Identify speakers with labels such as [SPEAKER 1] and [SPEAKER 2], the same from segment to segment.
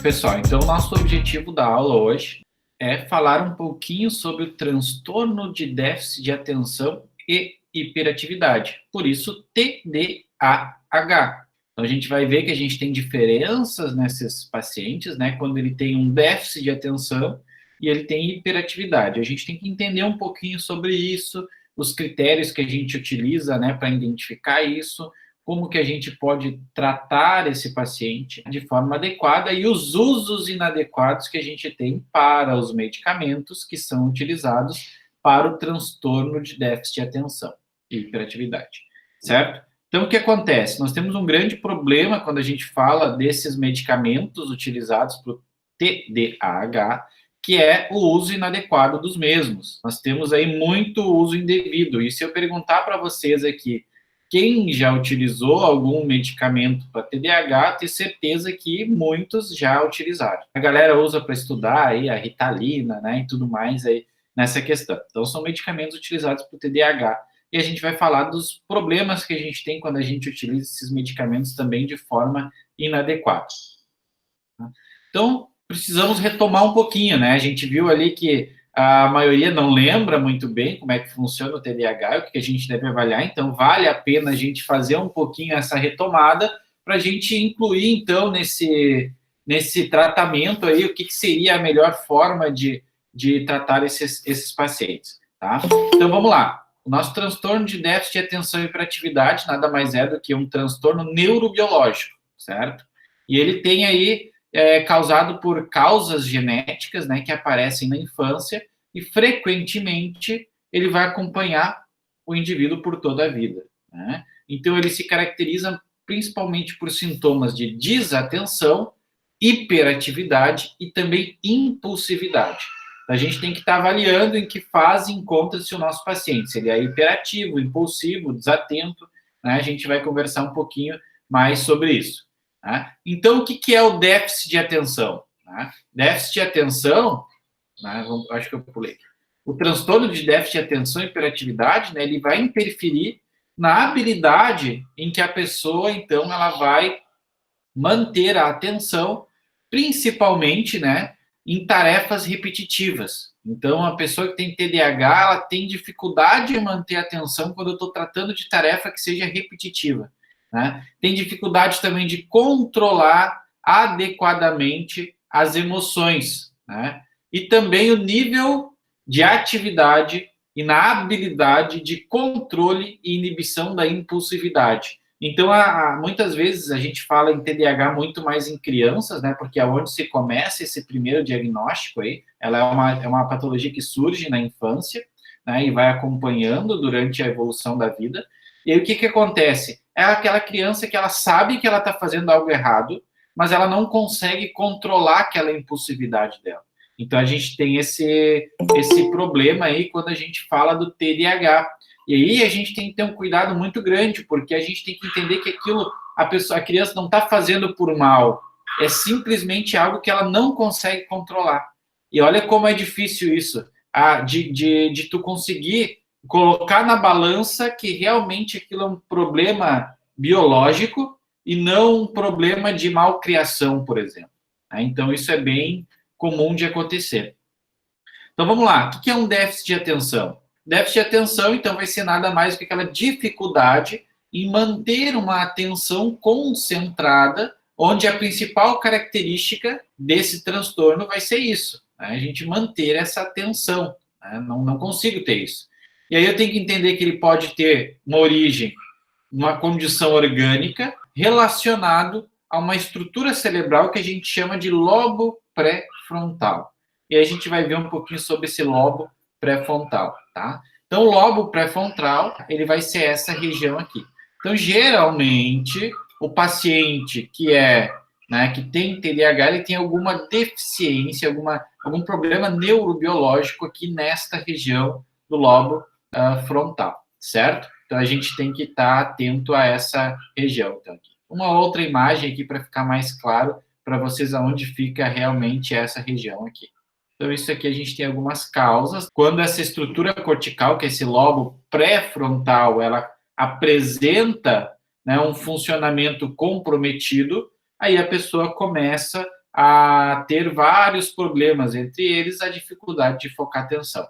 [SPEAKER 1] pessoal, então nosso objetivo da aula hoje é falar um pouquinho sobre o transtorno de déficit de atenção e hiperatividade, por isso TDAH. Então a gente vai ver que a gente tem diferenças nesses pacientes, né, quando ele tem um déficit de atenção e ele tem hiperatividade. A gente tem que entender um pouquinho sobre isso, os critérios que a gente utiliza, né, para identificar isso, como que a gente pode tratar esse paciente de forma adequada e os usos inadequados que a gente tem para os medicamentos que são utilizados para o transtorno de déficit de atenção e hiperatividade, certo? Então, o que acontece? Nós temos um grande problema quando a gente fala desses medicamentos utilizados para o TDAH, que é o uso inadequado dos mesmos. Nós temos aí muito uso indevido, e se eu perguntar para vocês aqui, quem já utilizou algum medicamento para TDAH, tem certeza que muitos já utilizaram. A galera usa para estudar aí a Ritalina, né, e tudo mais aí nessa questão. Então, são medicamentos utilizados para o TDAH. E a gente vai falar dos problemas que a gente tem quando a gente utiliza esses medicamentos também de forma inadequada. Então, precisamos retomar um pouquinho, né? A gente viu ali que a maioria não lembra muito bem como é que funciona o TDAH, o que a gente deve avaliar, então vale a pena a gente fazer um pouquinho essa retomada para a gente incluir, então, nesse tratamento aí, o que seria a melhor forma de tratar esses pacientes, tá? Então, vamos lá. O nosso transtorno de déficit de atenção e hiperatividade nada mais é do que um transtorno neurobiológico, certo? E ele tem aí causado por causas genéticas, né, que aparecem na infância e frequentemente ele vai acompanhar o indivíduo por toda a vida, né? Então ele se caracteriza principalmente por sintomas de desatenção, hiperatividade e também impulsividade. A gente tem que estar avaliando em que fase encontra-se o nosso paciente, se ele é hiperativo, impulsivo, desatento, né? A gente vai conversar um pouquinho mais sobre isso. Né? Então, o que é o déficit de atenção? Né? Déficit de atenção, né, acho que eu pulei aqui. O transtorno de déficit de atenção e hiperatividade, né, ele vai interferir na habilidade em que a pessoa, então, ela vai manter a atenção, principalmente, né, em tarefas repetitivas. Então, a pessoa que tem TDAH, ela tem dificuldade em manter a atenção quando eu estou tratando de tarefa que seja repetitiva. Né? Tem dificuldade também de controlar adequadamente as emoções, né? E também o nível de atividade e na habilidade de controle e inibição da impulsividade. Então, muitas vezes a gente fala em TDAH muito mais em crianças, né? Porque é onde se começa esse primeiro diagnóstico aí. Ela é uma patologia que surge na infância, né? E vai acompanhando durante a evolução da vida. E aí, o que acontece? É aquela criança que ela sabe que ela está fazendo algo errado, mas ela não consegue controlar aquela impulsividade dela. Então, a gente tem esse problema aí quando a gente fala do TDAH. E aí, a gente tem que ter um cuidado muito grande, porque a gente tem que entender que aquilo, a criança não está fazendo por mal, é simplesmente algo que ela não consegue controlar. E olha como é difícil isso, de tu conseguir colocar na balança que realmente aquilo é um problema biológico e não um problema de malcriação, por exemplo. Então, isso é bem comum de acontecer. Então, vamos lá. O que é um déficit de atenção? Déficit de atenção, então, vai ser nada mais do que aquela dificuldade em manter uma atenção concentrada, onde a principal característica desse transtorno vai ser isso, né? A gente manter essa atenção, né? Não consigo ter isso. E aí eu tenho que entender que ele pode ter uma origem, uma condição orgânica, relacionado a uma estrutura cerebral que a gente chama de lobo pré-frontal. E aí a gente vai ver um pouquinho sobre esse lobo pré-frontal, tá? Então, o lobo pré-frontal, ele vai ser essa região aqui. Então, geralmente, o paciente que tem TDAH, ele tem alguma deficiência, algum problema neurobiológico aqui nesta região do lobo frontal, certo? Então, a gente tem que estar atento a essa região. Então, aqui. Uma outra imagem aqui para ficar mais claro para vocês aonde fica realmente essa região aqui. Então, isso aqui a gente tem algumas causas. Quando essa estrutura cortical, que é esse lobo pré-frontal, ela apresenta, né, um funcionamento comprometido, aí a pessoa começa a ter vários problemas, entre eles a dificuldade de focar atenção.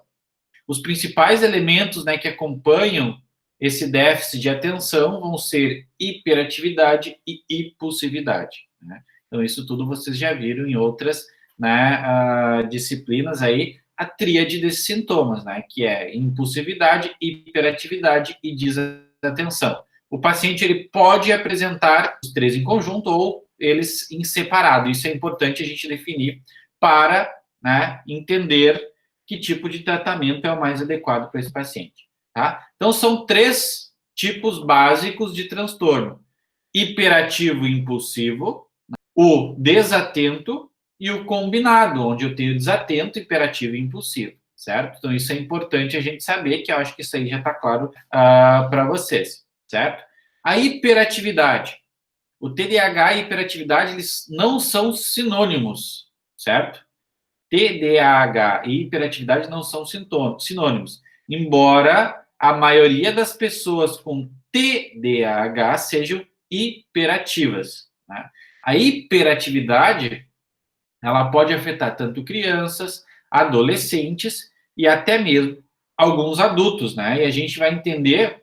[SPEAKER 1] Os principais elementos, né, que acompanham esse déficit de atenção vão ser hiperatividade e impulsividade, né? Então, isso tudo vocês já viram em outras, né, disciplinas aí, a tríade desses sintomas, né, que é impulsividade, hiperatividade e desatenção. O paciente ele pode apresentar os três em conjunto ou eles em separado. Isso é importante a gente definir para, né, entender que tipo de tratamento é o mais adequado para esse paciente, tá? Então, são 3 tipos básicos de transtorno: hiperativo e impulsivo, o desatento e o combinado, onde eu tenho desatento, hiperativo e impulsivo, certo? Então, isso é importante a gente saber, que eu acho que isso aí já está claro para vocês, certo? A hiperatividade. O TDAH e a hiperatividade, eles não são sinônimos, certo? TDAH e hiperatividade não são sinônimos, embora a maioria das pessoas com TDAH sejam hiperativas, né? A hiperatividade, ela pode afetar tanto crianças, adolescentes e até mesmo alguns adultos, né? E a gente vai entender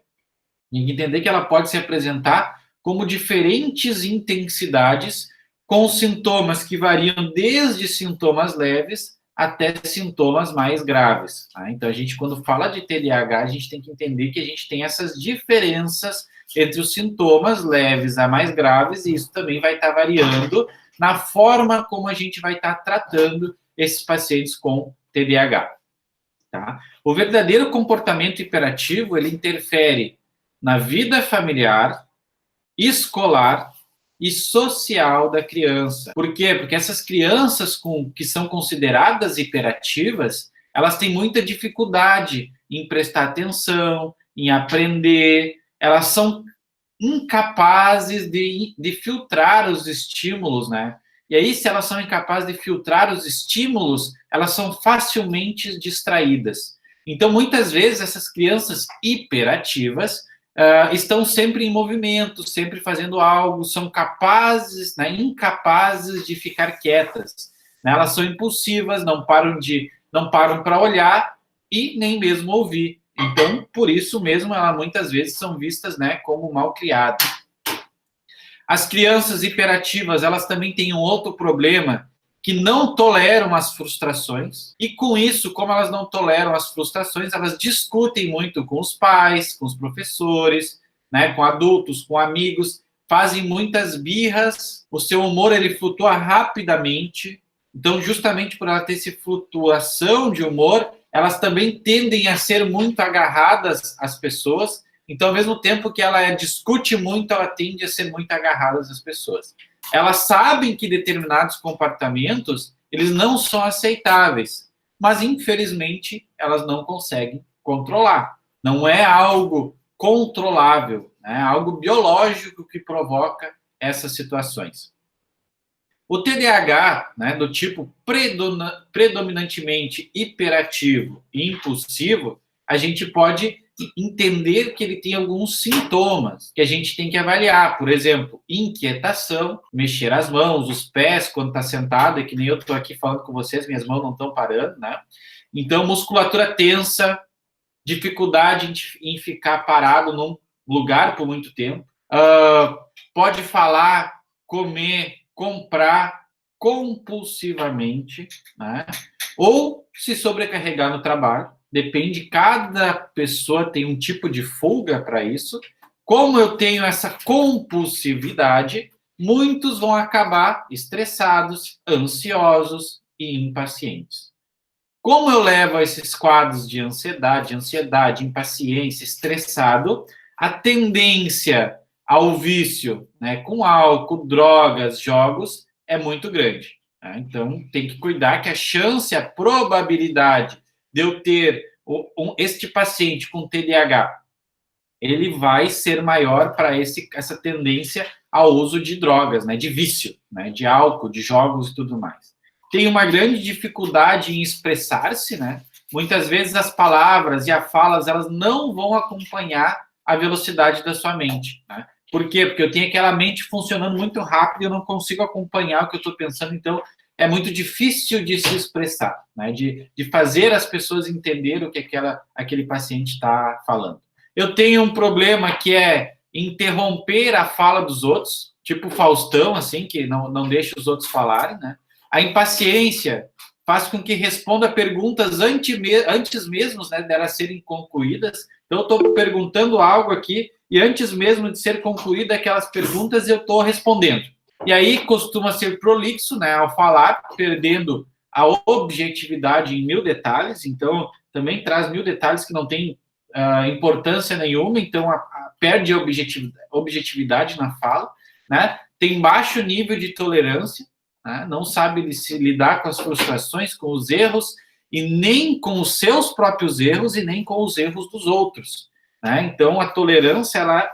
[SPEAKER 1] que ela pode se apresentar como diferentes intensidades, com sintomas que variam desde sintomas leves até sintomas mais graves, tá? Então, a gente, quando fala de TDAH, a gente tem que entender que a gente tem essas diferenças entre os sintomas leves a mais graves, e isso também vai estar variando na forma como a gente vai estar tratando esses pacientes com TDAH, tá? O verdadeiro comportamento hiperativo, ele interfere na vida familiar, escolar e social da criança. Por quê? Porque essas crianças que são consideradas hiperativas, elas têm muita dificuldade em prestar atenção, em aprender, elas são incapazes de filtrar os estímulos, né? E aí, se elas são incapazes de filtrar os estímulos, elas são facilmente distraídas. Então, muitas vezes, essas crianças hiperativas estão sempre em movimento, sempre fazendo algo, são capazes, né, incapazes de ficar quietas, né? Elas são impulsivas, não param para olhar e nem mesmo ouvir. Então, por isso mesmo, elas muitas vezes são vistas, né, como mal criadas. As crianças hiperativas, elas também têm um outro problema, que não toleram as frustrações, e com isso, como elas não toleram as frustrações, elas discutem muito com os pais, com os professores, né, com adultos, com amigos, fazem muitas birras, o seu humor ele flutua rapidamente. Então, justamente por ela ter essa flutuação de humor, elas também tendem a ser muito agarradas às pessoas. Então, ao mesmo tempo que ela discute muito, ela tende a ser muito agarrada às pessoas. Elas sabem que determinados comportamentos, eles não são aceitáveis, mas, infelizmente, elas não conseguem controlar. Não é algo controlável, né? É algo biológico que provoca essas situações. O TDAH, né, do tipo predominantemente hiperativo e impulsivo, a gente pode entender que ele tem alguns sintomas que a gente tem que avaliar. Por exemplo, inquietação, mexer as mãos, os pés quando está sentado, é que nem eu estou aqui falando com vocês, minhas mãos não estão parando, né? Então, musculatura tensa, dificuldade em ficar parado num lugar por muito tempo, pode falar, comer, comprar compulsivamente, né? Ou se sobrecarregar no trabalho. Depende, cada pessoa tem um tipo de fuga para isso. Como eu tenho essa compulsividade, muitos vão acabar estressados, ansiosos e impacientes. Como eu levo a esses quadros de ansiedade, impaciência, estressado, a tendência ao vício, né, com álcool, drogas, jogos, é muito grande, né? Então, tem que cuidar que a chance, a probabilidade de eu ter este paciente com TDAH, ele vai ser maior para essa tendência ao uso de drogas, né, de vício, né, de álcool, de jogos e tudo mais. Tem uma grande dificuldade em expressar-se, né? Muitas vezes as palavras e as falas, elas não vão acompanhar a velocidade da sua mente, né? Por quê? Porque eu tenho aquela mente funcionando muito rápido e eu não consigo acompanhar o que eu estou pensando, então é muito difícil de se expressar, né? De fazer as pessoas entenderem o que aquele paciente está falando. Eu tenho um problema que é interromper a fala dos outros, tipo Faustão, assim, que não deixa os outros falarem, né? A impaciência faz com que responda perguntas antes mesmo, né, delas serem concluídas. Então, eu estou perguntando algo aqui e antes mesmo de ser concluída aquelas perguntas, eu estou respondendo. E aí costuma ser prolixo, né, ao falar, perdendo a objetividade em 1000 detalhes. Então, também traz 1000 detalhes que não tem importância nenhuma, então perde a objetividade na fala, né? Tem baixo nível de tolerância, né? Não sabe se lidar com as frustrações, com os erros, e nem com os seus próprios erros e nem com os erros dos outros, né? Então, a tolerância, ela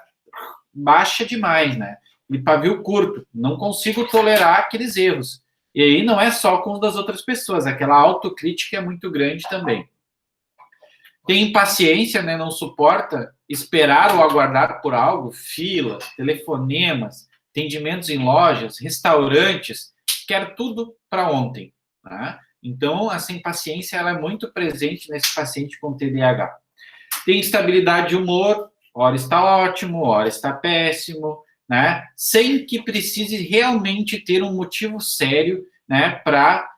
[SPEAKER 1] baixa demais, né? E pavio curto, não consigo tolerar aqueles erros. E aí não é só com os das outras pessoas, aquela autocrítica é muito grande também. Tem impaciência, né? Não suporta esperar ou aguardar por algo, filas, telefonemas, atendimentos em lojas, restaurantes, quer tudo para ontem, tá? Então, essa impaciência ela é muito presente nesse paciente com TDAH. Tem instabilidade de humor, hora está ótimo, hora está péssimo, né? Sem que precise realmente ter um motivo sério, né, para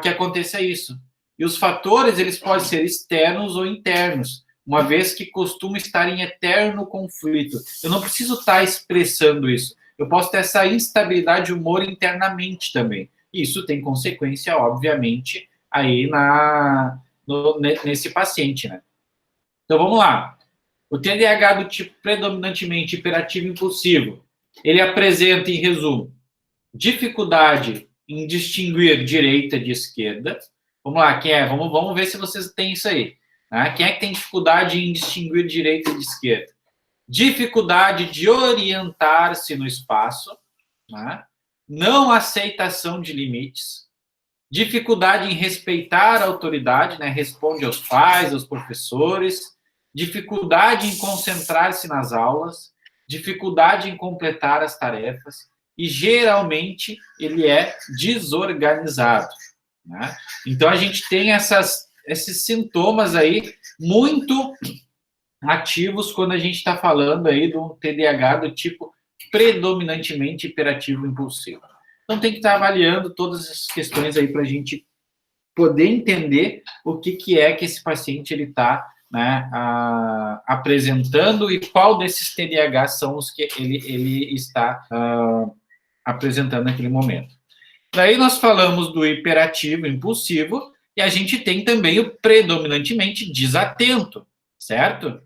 [SPEAKER 1] que aconteça isso. E os fatores, eles podem ser externos ou internos, uma vez que costuma estar em eterno conflito. Eu não preciso estar expressando isso. Eu posso ter essa instabilidade de humor internamente também. Isso tem consequência, obviamente, aí nesse paciente, né? Então, vamos lá. O TDAH do tipo predominantemente hiperativo e impulsivo, ele apresenta, em resumo, dificuldade em distinguir direita de esquerda. Vamos lá, quem é? Vamos ver se vocês têm isso aí. Né? Quem é que tem dificuldade em distinguir direita de esquerda? Dificuldade de orientar-se no espaço, né? Não aceitação de limites, dificuldade em respeitar a autoridade, né? Responde aos pais, aos professores, dificuldade em concentrar-se nas aulas, dificuldade em completar as tarefas e, geralmente, ele é desorganizado, né? Então, a gente tem esses sintomas aí muito ativos quando a gente está falando aí do TDAH do tipo predominantemente hiperativo impulsivo. Então, tem que estar avaliando todas essas questões aí para a gente poder entender o que é que esse paciente ele está, né, apresentando e qual desses TDAH são os que ele está apresentando naquele momento. Daí nós falamos do hiperativo impulsivo e a gente tem também o predominantemente desatento, certo?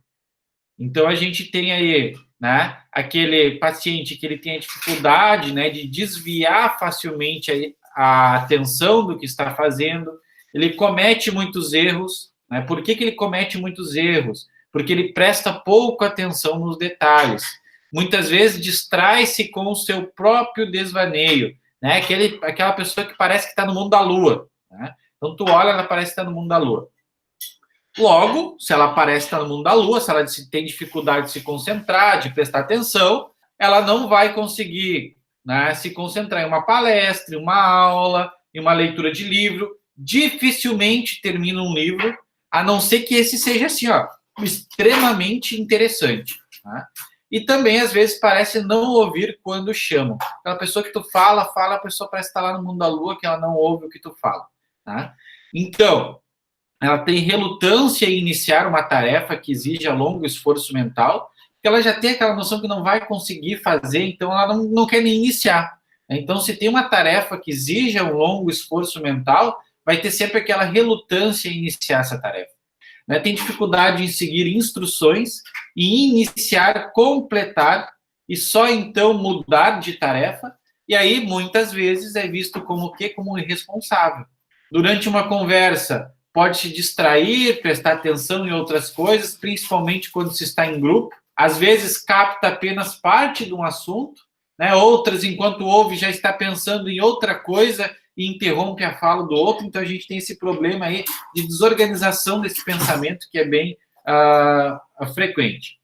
[SPEAKER 1] Então a gente tem aí, né, aquele paciente que ele tem a dificuldade, né, de desviar facilmente a atenção do que está fazendo, ele comete muitos erros, né? Por que ele comete muitos erros? Porque ele presta pouca atenção nos detalhes. Muitas vezes distrai-se com o seu próprio desvaneio, né? Aquela pessoa que parece que está no mundo da lua, né? Então tu olha, ela parece que está no mundo da lua. Logo, se ela parece estar no mundo da lua, se ela tem dificuldade de se concentrar, de prestar atenção, ela não vai conseguir, né, se concentrar em uma palestra, em uma aula, em uma leitura de livro. Dificilmente termina um livro, a não ser que esse seja assim, ó, extremamente interessante. Né? E também, às vezes, parece não ouvir quando chamam. Aquela pessoa que tu fala, a pessoa parece estar lá no mundo da lua, que ela não ouve o que tu fala. Tá? Então, ela tem relutância em iniciar uma tarefa que exija longo esforço mental, porque ela já tem aquela noção que não vai conseguir fazer, então ela não quer nem iniciar. Então, se tem uma tarefa que exija um longo esforço mental, vai ter sempre aquela relutância em iniciar essa tarefa. Né? Tem dificuldade em seguir instruções e iniciar, completar e só então mudar de tarefa, e aí muitas vezes é visto como o quê? Como irresponsável. Durante uma conversa, pode se distrair, prestar atenção em outras coisas, principalmente quando se está em grupo. Às vezes capta apenas parte de um assunto, né? Outras, enquanto ouve, já está pensando em outra coisa e interrompe a fala do outro. Então, a gente tem esse problema aí de desorganização desse pensamento que é bem frequente.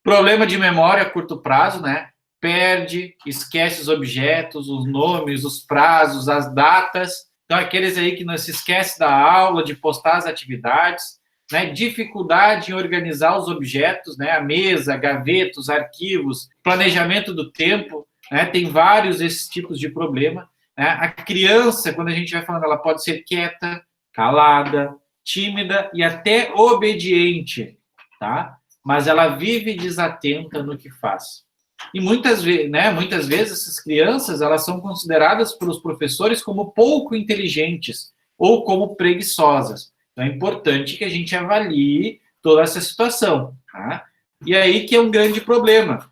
[SPEAKER 1] Problema de memória a curto prazo, né? Perde, esquece os objetos, os nomes, os prazos, as datas. Então, aqueles aí que não se esquece da aula, de postar as atividades, né? Dificuldade em organizar os objetos, né? A mesa, gavetas, arquivos, planejamento do tempo, né? Tem vários esses tipos de problema. Né? A criança, quando a gente vai falando, ela pode ser quieta, calada, tímida e até obediente, tá? Mas ela vive desatenta no que faz. E muitas vezes essas crianças elas são consideradas pelos professores como pouco inteligentes ou como preguiçosas. Então é importante que a gente avalie toda essa situação. Tá? E aí que é um grande problema,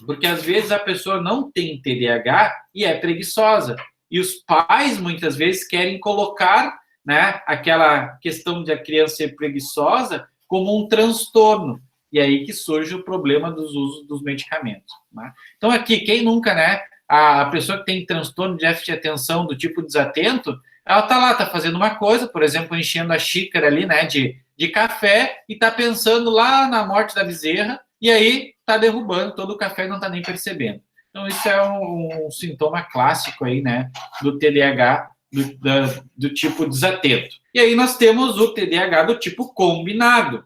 [SPEAKER 1] porque às vezes a pessoa não tem TDAH e é preguiçosa. E os pais muitas vezes querem colocar, né, aquela questão de a criança ser preguiçosa como um transtorno. E aí que surge o problema dos usos dos medicamentos. Né? Então, aqui, quem nunca, né? A pessoa que tem transtorno de déficit de atenção do tipo desatento, ela está lá, está fazendo uma coisa, por exemplo, enchendo a xícara ali, né, de café, e está pensando lá na morte da bezerra, e aí está derrubando todo o café e não está nem percebendo. Então, isso é um sintoma clássico aí, né, do TDAH do tipo desatento. E aí nós temos o TDAH do tipo combinado,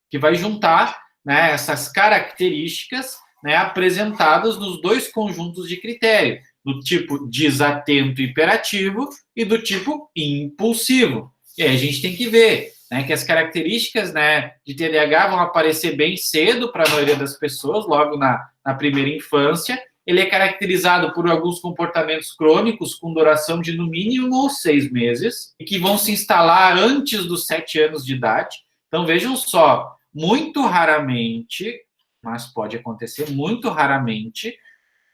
[SPEAKER 1] que vai juntar, né, essas características, né, apresentadas nos dois conjuntos de critério, do tipo desatento hiperativo e do tipo impulsivo. E aí a gente tem que ver, né, que as características, né, de TDAH vão aparecer bem cedo para a maioria das pessoas, logo na primeira infância. Ele é caracterizado por alguns comportamentos crônicos com duração de no mínimo 6 meses e que vão se instalar antes dos 7 anos de idade. Então, vejam só, muito raramente, mas pode acontecer muito raramente,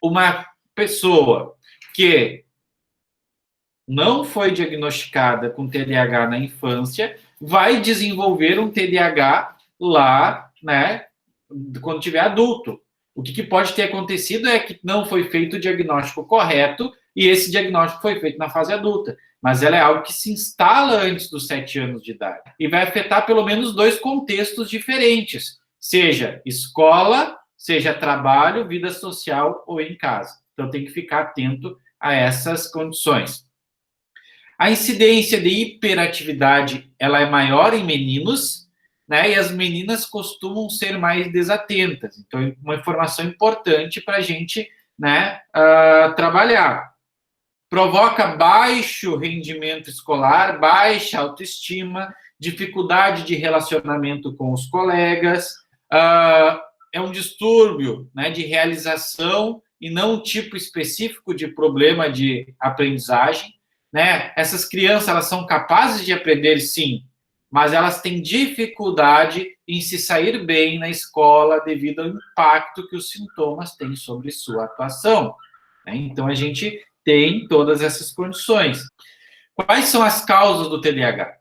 [SPEAKER 1] uma pessoa que não foi diagnosticada com TDAH na infância vai desenvolver um TDAH lá, né, quando tiver adulto. O que pode ter acontecido é que não foi feito o diagnóstico correto e esse diagnóstico foi feito na fase adulta. Mas ela é algo que se instala antes dos 7 anos de idade e vai afetar pelo menos 2 contextos diferentes, seja escola, seja trabalho, vida social ou em casa. Então tem que ficar atento a essas condições. A incidência de hiperatividade ela é maior em meninos, né? E as meninas costumam ser mais desatentas. Então, é uma informação importante para a gente, né, trabalhar. Provoca baixo rendimento escolar, baixa autoestima, dificuldade de relacionamento com os colegas, é um distúrbio, né, de realização e não um tipo específico de problema de aprendizagem. Né? Essas crianças elas são capazes de aprender, sim, mas elas têm dificuldade em se sair bem na escola devido ao impacto que os sintomas têm sobre sua atuação. Né? Então, a gente tem todas essas condições. Quais são as causas do TDAH?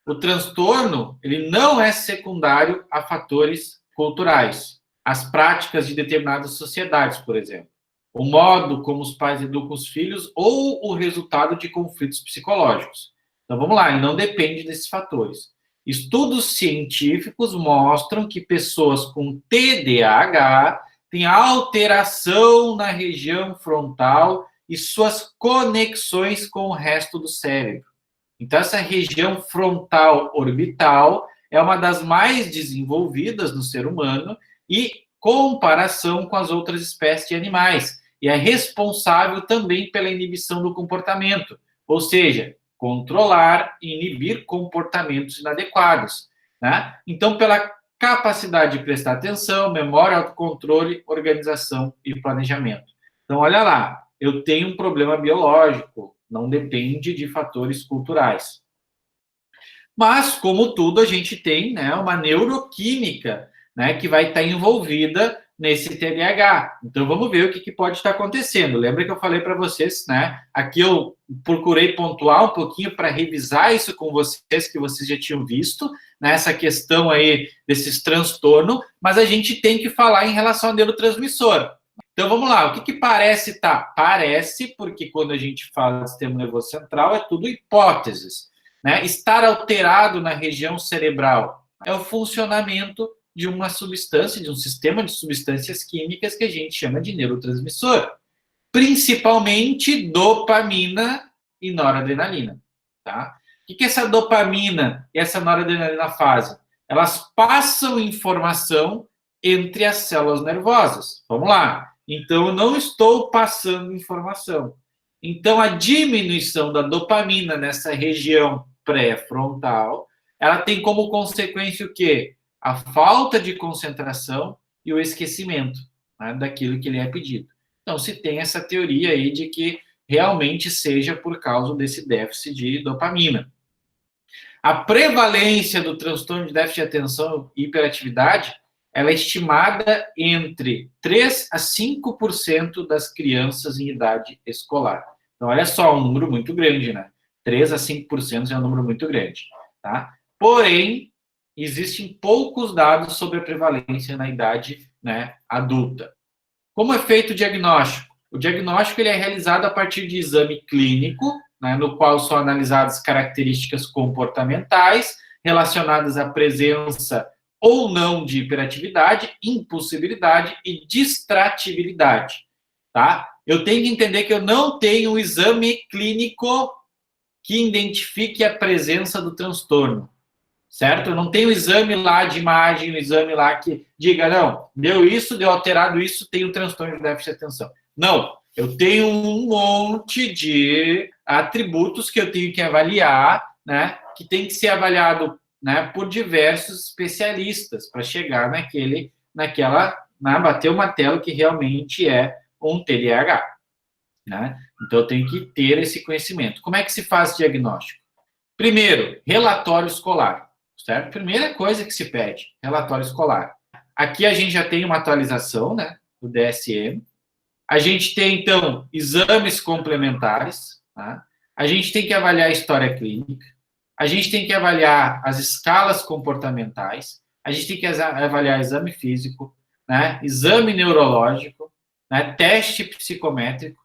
[SPEAKER 1] O transtorno ele não é secundário a fatores culturais, as práticas de determinadas sociedades, por exemplo, o modo como os pais educam os filhos ou o resultado de conflitos psicológicos. Então, vamos lá, e não depende desses fatores. Estudos científicos mostram que pessoas com TDAH têm alteração na região frontal e suas conexões com o resto do cérebro. Então, essa região frontal orbital é uma das mais desenvolvidas no ser humano e comparação com as outras espécies de animais. E é responsável também pela inibição do comportamento, ou seja, controlar e inibir comportamentos inadequados. Né? Então, pela capacidade de prestar atenção, memória, autocontrole, organização e planejamento. Então, olha lá, eu tenho um problema biológico, não depende de fatores culturais. Mas, como tudo, a gente tem, né, uma neuroquímica, né, que vai estar envolvida nesse TDAH. Então, vamos ver o que pode estar acontecendo. Lembra que eu falei para vocês, né? Aqui eu procurei pontuar um pouquinho para revisar isso com vocês, que vocês já tinham visto, né, essa questão aí desses transtornos, mas a gente tem que falar em relação ao neurotransmissor. Então, vamos lá. O que parece tá? Parece, porque quando a gente fala do sistema nervoso central, é tudo hipóteses. Né? Estar alterado na região cerebral é o funcionamento de uma substância, de um sistema de substâncias químicas que a gente chama de neurotransmissor, principalmente dopamina e noradrenalina, tá? O que essa dopamina e essa noradrenalina fazem? Elas passam informação entre as células nervosas. Vamos lá. Então, eu não estou passando informação. Então, a diminuição da dopamina nessa região pré-frontal, ela tem como consequência o quê? A falta de concentração e o esquecimento, né, daquilo que lhe é pedido. Então, se tem essa teoria aí de que realmente seja por causa desse déficit de dopamina. A prevalência do transtorno de déficit de atenção e hiperatividade, ela é estimada entre 3 a 5% das crianças em idade escolar. Então, olha só, um número muito grande, né? 3 a 5% é um número muito grande, tá? Porém, existem poucos dados sobre a prevalência na idade, né, adulta. Como é feito o diagnóstico? O diagnóstico ele é realizado a partir de exame clínico, né, no qual são analisadas características comportamentais relacionadas à presença ou não de hiperatividade, impulsibilidade e distratibilidade, tá? Eu tenho que entender que eu não tenho um exame clínico que identifique a presença do transtorno, certo? Eu não tenho um exame lá de imagem, um exame lá que diga, não, deu isso, deu alterado isso, tem um transtorno de déficit de atenção. Não, eu tenho um monte de atributos que eu tenho que avaliar, né, que tem que ser avaliado, né, por diversos especialistas para chegar bater o martelo que realmente é um TDAH, né? Então eu tenho que ter esse conhecimento. Como é que se faz o diagnóstico? Primeiro, relatório escolar, certo? Primeira coisa que se pede, relatório escolar. Aqui a gente já tem uma atualização, né, do DSM. A gente tem, então, exames complementares, tá? A gente tem que avaliar a história clínica, a gente tem que avaliar as escalas comportamentais, a gente tem que avaliar exame físico, né, exame neurológico, né, teste psicométrico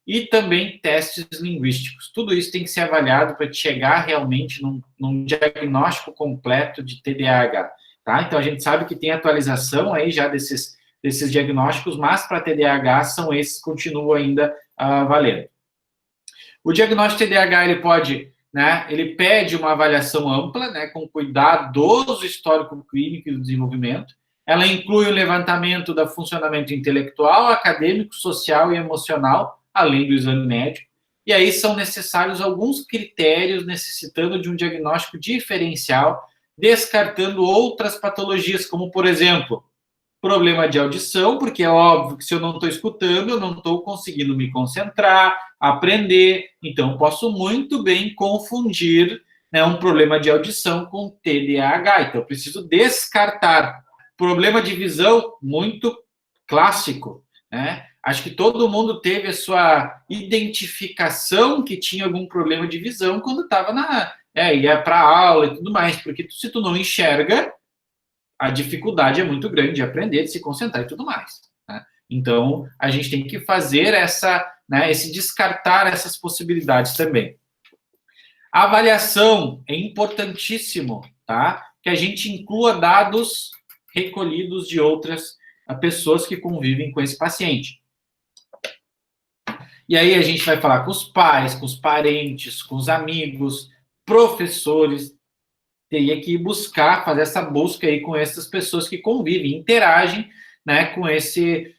[SPEAKER 1] e também testes linguísticos. Tudo isso tem que ser avaliado para chegar realmente num diagnóstico completo de TDAH, tá? Então, a gente sabe que tem atualização aí já desses diagnósticos, mas para TDAH são esses que continuam ainda valendo. O diagnóstico de TDAH, ele pode, né, ele pede uma avaliação ampla, né, com cuidadoso histórico clínico e do desenvolvimento. Ela inclui o levantamento do funcionamento intelectual, acadêmico, social e emocional, além do exame médico. E aí são necessários alguns critérios necessitando de um diagnóstico diferencial, descartando outras patologias, como, por exemplo, problema de audição, porque é óbvio que se eu não estou escutando, eu não estou conseguindo me concentrar, aprender. Então, posso muito bem confundir, né, um problema de audição com TDAH. Então, eu preciso descartar. Problema de visão, muito clássico, né? Acho que todo mundo teve a sua identificação que tinha algum problema de visão quando estava ia para aula e tudo mais, porque se tu não enxerga, a dificuldade é muito grande de aprender, de se concentrar e tudo mais, né? Então, a gente tem que fazer esse descartar essas possibilidades também. A avaliação é importantíssimo, tá? Que a gente inclua dados recolhidos de outras pessoas que convivem com esse paciente. E aí a gente vai falar com os pais, com os parentes, com os amigos, professores. Teria que buscar, fazer essa busca aí com essas pessoas que convivem, interagem, né, com esse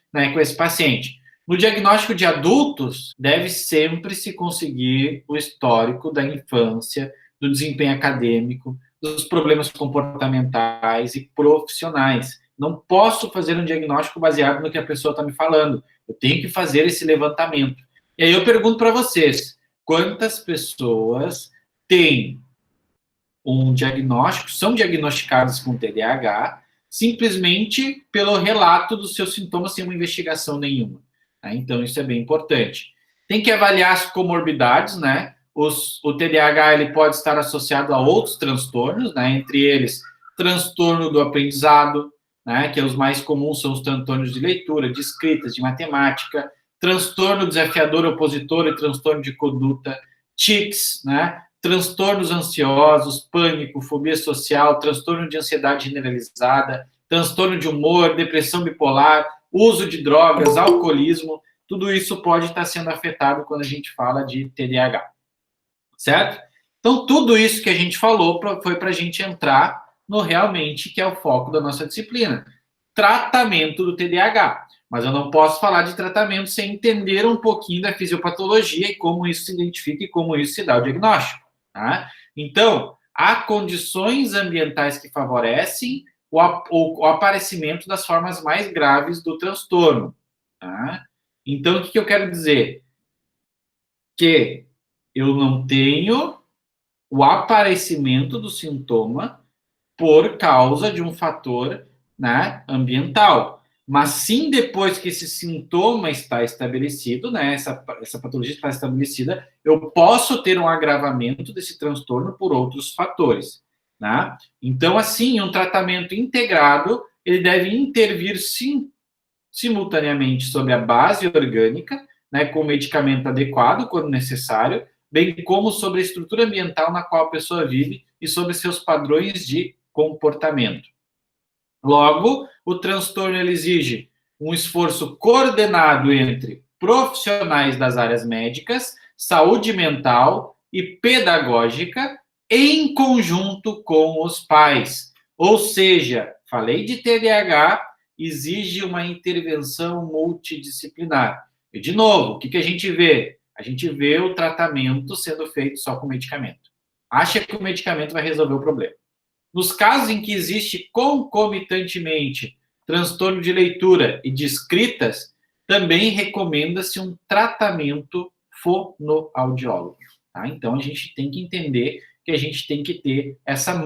[SPEAKER 1] paciente. No diagnóstico de adultos, deve sempre se conseguir o histórico da infância, do desempenho acadêmico, dos problemas comportamentais e profissionais. Não posso fazer um diagnóstico baseado no que a pessoa está me falando. Eu tenho que fazer esse levantamento. E aí eu pergunto para vocês, quantas pessoas têm um diagnóstico, são diagnosticadas com TDAH, simplesmente pelo relato dos seus sintomas sem uma investigação nenhuma, né? Então, isso é bem importante. Tem que avaliar as comorbidades, né? O TDAH ele pode estar associado a outros transtornos, né? Entre eles, transtorno do aprendizado, né? Que os mais comuns são os transtornos de leitura, de escrita, de matemática, transtorno desafiador opositor e transtorno de conduta, tics, né? Transtornos ansiosos, pânico, fobia social, transtorno de ansiedade generalizada, transtorno de humor, depressão bipolar, uso de drogas, alcoolismo, tudo isso pode estar sendo afetado quando a gente fala de TDAH, certo? Então, tudo isso que a gente falou foi para a gente entrar no realmente que é o foco da nossa disciplina, tratamento do TDAH. Mas eu não posso falar de tratamento sem entender um pouquinho da fisiopatologia e como isso se identifica e como isso se dá o diagnóstico. Tá? Então, há condições ambientais que favorecem o aparecimento das formas mais graves do transtorno. Tá? Então, o que eu quero dizer? Que eu não tenho o aparecimento do sintoma por causa de um fator, né, ambiental. Mas sim, depois que esse sintoma está estabelecido, né, essa patologia está estabelecida, eu posso ter um agravamento desse transtorno por outros fatores. Né? Então, assim, um tratamento integrado, ele deve intervir, sim, simultaneamente sobre a base orgânica, né, com medicamento adequado, quando necessário, bem como sobre a estrutura ambiental na qual a pessoa vive e sobre seus padrões de comportamento. Logo, o transtorno ele exige um esforço coordenado entre profissionais das áreas médicas, saúde mental e pedagógica, em conjunto com os pais. Ou seja, falei de TDAH, exige uma intervenção multidisciplinar. E, de novo, o que a gente vê? A gente vê o tratamento sendo feito só com medicamento. Acha que o medicamento vai resolver o problema. Nos casos em que existe concomitantemente transtorno de leitura e de escritas, também recomenda-se um tratamento fonoaudiólogo. Tá? Então, a gente tem que entender que a gente tem que ter essa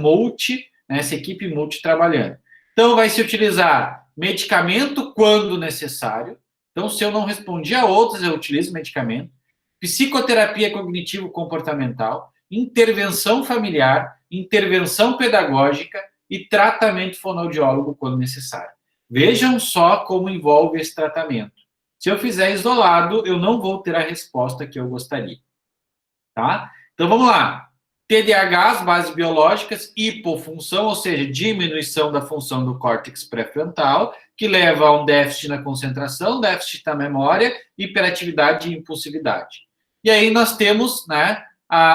[SPEAKER 1] essa equipe multi trabalhando. Então, vai se utilizar medicamento quando necessário. Então, se eu não respondi a outros, eu utilizo medicamento. Psicoterapia cognitivo-comportamental, intervenção familiar, intervenção pedagógica e tratamento fonoaudiólogo quando necessário. Vejam só como envolve esse tratamento. Se eu fizer isolado, eu não vou ter a resposta que eu gostaria. Tá? Então, vamos lá. TDAH, as bases biológicas, hipofunção, ou seja, diminuição da função do córtex pré-frontal, que leva a um déficit na concentração, déficit na memória, hiperatividade e impulsividade. E aí nós temos, né,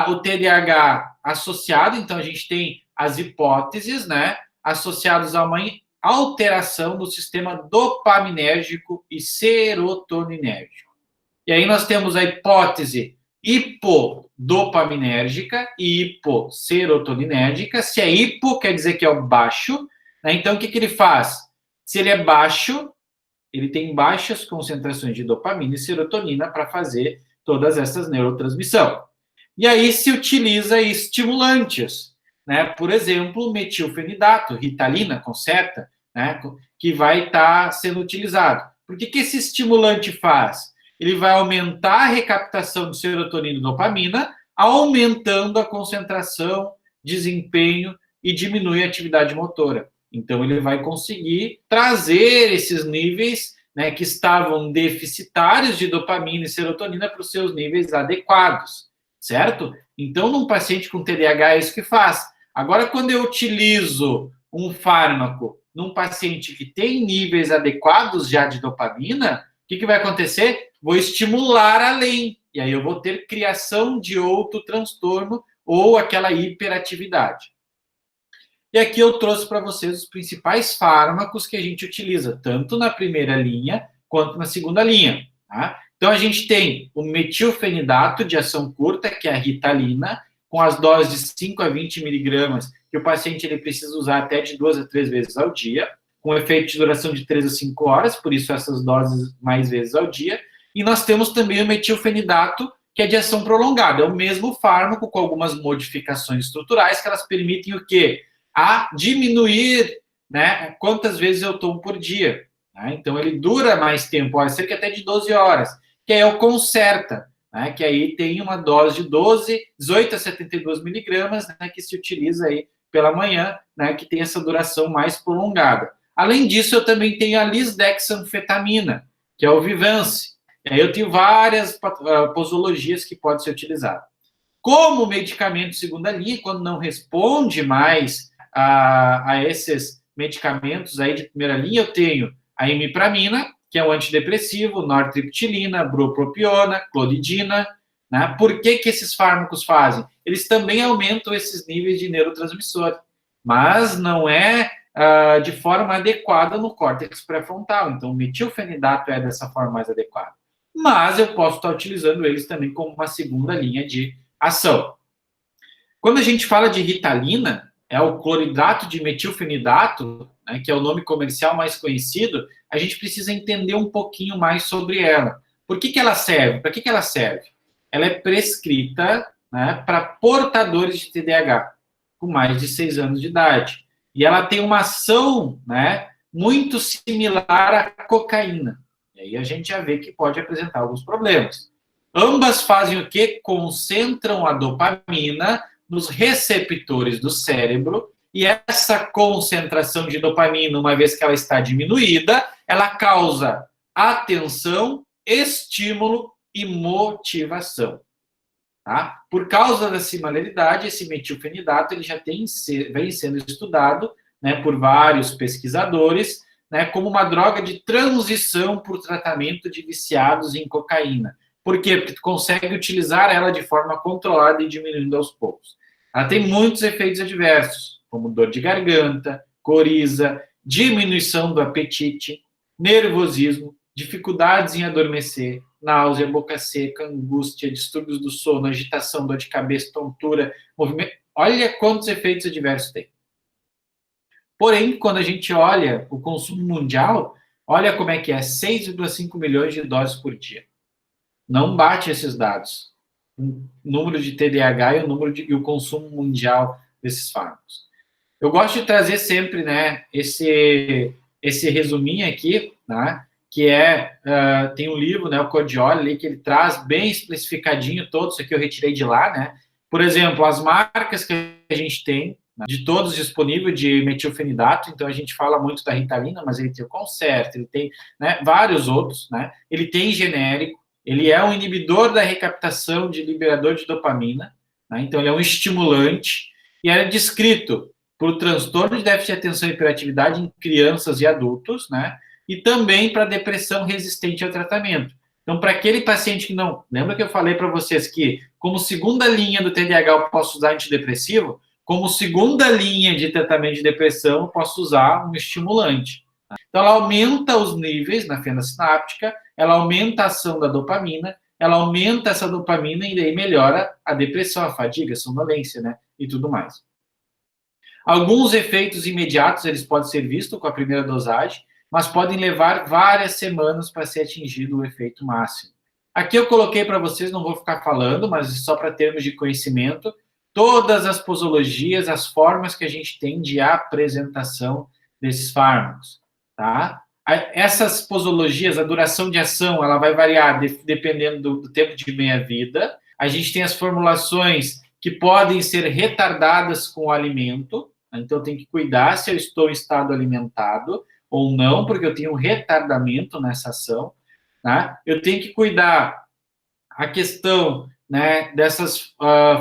[SPEAKER 1] o TDAH associado, então a gente tem as hipóteses, né, associadas a uma alteração do sistema dopaminérgico e serotoninérgico. E aí nós temos a hipótese hipodopaminérgica e hiposerotoninérgica. Se é hipo, quer dizer que é o baixo. Né? Então, o que ele faz? Se ele é baixo, ele tem baixas concentrações de dopamina e serotonina para fazer todas essas neurotransmissões. E aí se utiliza estimulantes, né? Por exemplo, metilfenidato, Ritalina, Concerta, né? Que vai estar sendo utilizado. Por que esse estimulante faz? Ele vai aumentar a recaptação de serotonina e dopamina, aumentando a concentração, desempenho e diminui a atividade motora. Então, ele vai conseguir trazer esses níveis, né, que estavam deficitários de dopamina e serotonina para os seus níveis adequados, certo? Então, num paciente com TDAH, é isso que faz. Agora, quando eu utilizo um fármaco num paciente que tem níveis adequados já de dopamina, o que vai acontecer? Vou estimular além, e aí eu vou ter criação de outro transtorno ou aquela hiperatividade. E aqui eu trouxe para vocês os principais fármacos que a gente utiliza, tanto na primeira linha quanto na segunda linha. Tá? Então, a gente tem o metilfenidato de ação curta, que é a Ritalina, com as doses de 5 a 20 miligramas, que o paciente ele precisa usar até de 2 a 3 vezes ao dia, com efeito de duração de 3 a 5 horas, por isso essas doses mais vezes ao dia. E nós temos também o metilfenidato, que é de ação prolongada. É o mesmo fármaco com algumas modificações estruturais que elas permitem o quê? A diminuir, né, quantas vezes eu tomo por dia. Né? Então, ele dura mais tempo, cerca até de 12 horas, que é o Concerta, né, que aí tem uma dose de 18 a 72 miligramas, né, que se utiliza aí pela manhã, né, que tem essa duração mais prolongada. Além disso, eu também tenho a lisdexanfetamina, que é o Vyvanse. E aí eu tenho várias posologias que podem ser utilizadas. Como medicamento de segunda linha, quando não responde mais a esses medicamentos aí de primeira linha, eu tenho a imipramina, que é um antidepressivo, nortriptilina, bupropiona, clonidina, né? Por que esses fármacos fazem? Eles também aumentam esses níveis de neurotransmissor, mas não é de forma adequada no córtex pré-frontal. Então, o metilfenidato é dessa forma mais adequada. Mas eu posso estar utilizando eles também como uma segunda linha de ação. Quando a gente fala de Ritalina, é o cloridrato de metilfenidato, né, que é o nome comercial mais conhecido, a gente precisa entender um pouquinho mais sobre ela. Por que ela serve? Para que ela serve? Ela é prescrita, né, para portadores de TDAH, com mais de 6 anos de idade. E ela tem uma ação, né, muito similar à cocaína. E aí a gente já vê que pode apresentar alguns problemas. Ambas fazem o quê? Concentram a dopamina nos receptores do cérebro, e essa concentração de dopamina, uma vez que ela está diminuída, ela causa atenção, estímulo e motivação. Tá? Por causa da similaridade, esse metilfenidato ele já vem sendo estudado, né, por vários pesquisadores, né, como uma droga de transição para o tratamento de viciados em cocaína. Por quê? Porque tu consegue utilizar ela de forma controlada e diminuindo aos poucos. Ela tem muitos efeitos adversos, como dor de garganta, coriza, diminuição do apetite, nervosismo, dificuldades em adormecer, náusea, boca seca, angústia, distúrbios do sono, agitação, dor de cabeça, tontura, movimento. Olha quantos efeitos adversos tem. Porém, quando a gente olha o consumo mundial, olha como é que é, 6,5 milhões de doses por dia. Não bate esses dados. O número de TDAH e o consumo mundial desses fármacos. Eu gosto de trazer sempre, né, esse resuminho aqui, né, que tem um livro, né, o Cordioli, ali, que ele traz bem especificadinho todo, isso aqui eu retirei de lá, né, por exemplo, as marcas que a gente tem, né, de todos disponíveis de metilfenidato, então a gente fala muito da Ritalina, mas ele tem o Concerta, ele tem, né, vários outros, né, ele tem genérico, ele é um inibidor da recaptação de liberador de dopamina, né, então ele é um estimulante, e é descrito por transtorno de déficit de atenção e hiperatividade em crianças e adultos, né? E também para depressão resistente ao tratamento. Então, para aquele paciente que não... Lembra que eu falei para vocês que, como segunda linha do TDAH, eu posso usar antidepressivo? Como segunda linha de tratamento de depressão, eu posso usar um estimulante. Então, ela aumenta os níveis na fenda sináptica, ela aumenta a ação da dopamina, ela aumenta essa dopamina e daí melhora a depressão, a fadiga, a sonolência, né? E tudo mais. Alguns efeitos imediatos eles podem ser vistos com a primeira dosagem, mas podem levar várias semanas para ser atingido o efeito máximo. Aqui eu coloquei para vocês, não vou ficar falando, mas só para termos de conhecimento, todas as posologias, as formas que a gente tem de apresentação desses fármacos, tá? Essas posologias, a duração de ação, ela vai variar dependendo do tempo de meia-vida. A gente tem as formulações que podem ser retardadas com o alimento, então eu tenho que cuidar se eu estou em estado alimentado ou não, porque eu tenho um retardamento nessa ação, tá? Eu tenho que cuidar a questão, né, dessas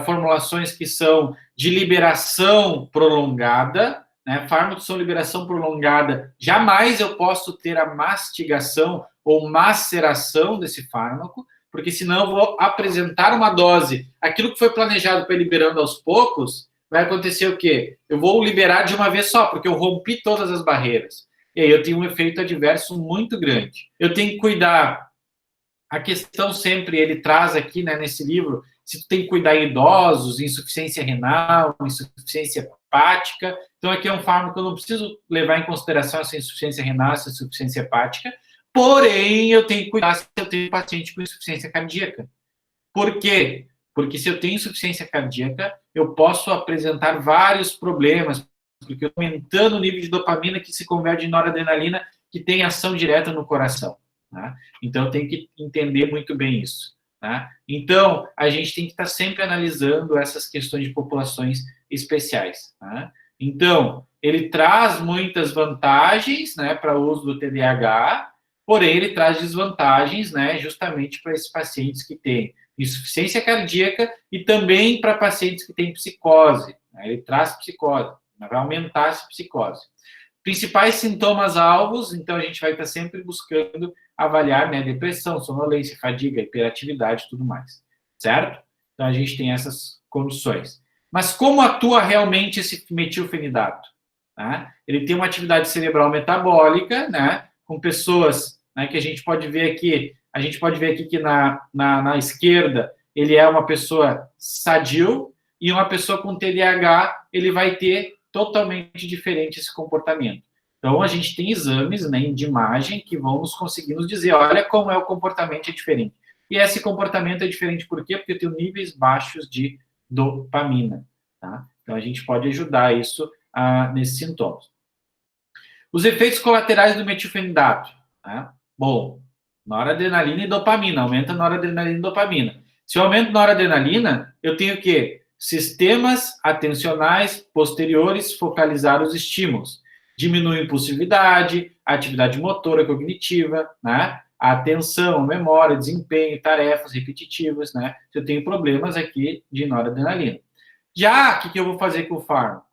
[SPEAKER 1] formulações que são de liberação prolongada, né? Fármacos são liberação prolongada, jamais eu posso ter a mastigação ou maceração desse fármaco, porque senão eu vou apresentar uma dose. Aquilo que foi planejado para ir liberando aos poucos, vai acontecer o quê? Eu vou liberar de uma vez só, porque eu rompi todas as barreiras. E aí eu tenho um efeito adverso muito grande. Eu tenho que cuidar. A questão sempre, ele traz aqui, né, nesse livro, se tu tem que cuidar em idosos, insuficiência renal, insuficiência hepática. Então, aqui é um fármaco que eu não preciso levar em consideração essa insuficiência renal, essa insuficiência hepática, porém, eu tenho que cuidar se eu tenho paciente com insuficiência cardíaca. Por quê? Porque se eu tenho insuficiência cardíaca, eu posso apresentar vários problemas, porque eu estou aumentando o nível de dopamina que se converte em noradrenalina, que tem ação direta no coração. Tá? Então, eu tenho que entender muito bem isso. Tá? Então, a gente tem que estar sempre analisando essas questões de populações especiais. Tá? Então, ele traz muitas vantagens, né, para o uso do TDAH, porém, ele traz desvantagens, né, justamente para esses pacientes que têm insuficiência cardíaca e também para pacientes que têm psicose. Né? Ele traz psicose, vai aumentar essa psicose. Principais sintomas alvos, então a gente vai estar sempre buscando avaliar, né, depressão, sonolência, fadiga, hiperatividade e tudo mais, certo? Então a gente tem essas condições. Mas como atua realmente esse metilfenidato? Tá? Ele tem uma atividade cerebral metabólica, né, com pessoas, né, que a gente pode ver aqui que na esquerda ele é uma pessoa sadio e uma pessoa com TDAH ele vai ter totalmente diferente esse comportamento. Então, a gente tem exames, né, de imagem que vão nos conseguir nos dizer, olha como é o comportamento é diferente. E esse comportamento é diferente por quê? Porque eu tenho níveis baixos de dopamina. Tá? Então, a gente pode ajudar isso nesses sintomas. Os efeitos colaterais do metilfenidato. Tá? Bom, noradrenalina e dopamina. Aumenta noradrenalina e dopamina. Se eu aumento noradrenalina, eu tenho o quê? Sistemas atencionais posteriores focalizar os estímulos. Diminui a impulsividade, a atividade motora cognitiva, né? A atenção, a memória, desempenho, tarefas repetitivas, né? Eu tenho problemas aqui de noradrenalina. Já, o que eu vou fazer com o fármaco?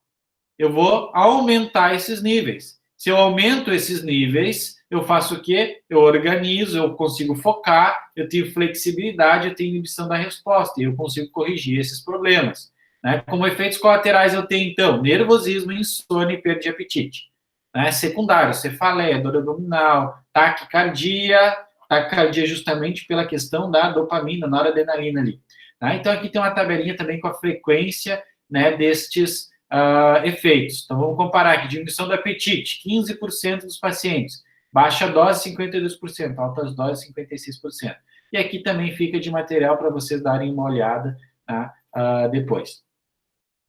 [SPEAKER 1] Eu vou aumentar esses níveis. Se eu aumento esses níveis, eu faço o quê? Eu organizo, eu consigo focar, eu tenho flexibilidade, eu tenho inibição da resposta, e eu consigo corrigir esses problemas. Né? Como efeitos colaterais, eu tenho, então, nervosismo, insônia e perda de apetite. Né? Secundário, cefaleia, dor abdominal, taquicardia justamente pela questão da dopamina, noradrenalina ali. Tá? Então, aqui tem uma tabelinha também com a frequência, né, destes efeitos. Então, vamos comparar aqui. Diminuição do apetite, 15% dos pacientes. Baixa dose, 52%. Altas doses, 56%. E aqui também fica de material para vocês darem uma olhada, tá, depois.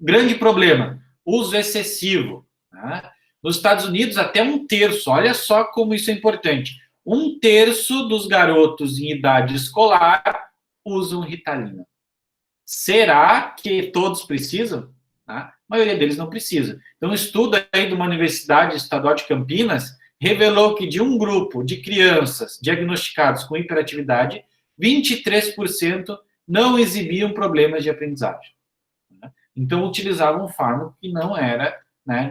[SPEAKER 1] Grande problema, uso excessivo. Tá? Nos Estados Unidos, até 1/3. Olha só como isso é importante. 1/3 dos garotos em idade escolar usam Ritalina. Será que todos precisam? Tá? A maioria deles não precisa. Então, um estudo aí de uma universidade estadual de Campinas revelou que de um grupo de crianças diagnosticados com hiperatividade, 23% não exibiam problemas de aprendizagem. Então, utilizavam um fármaco que não era, né,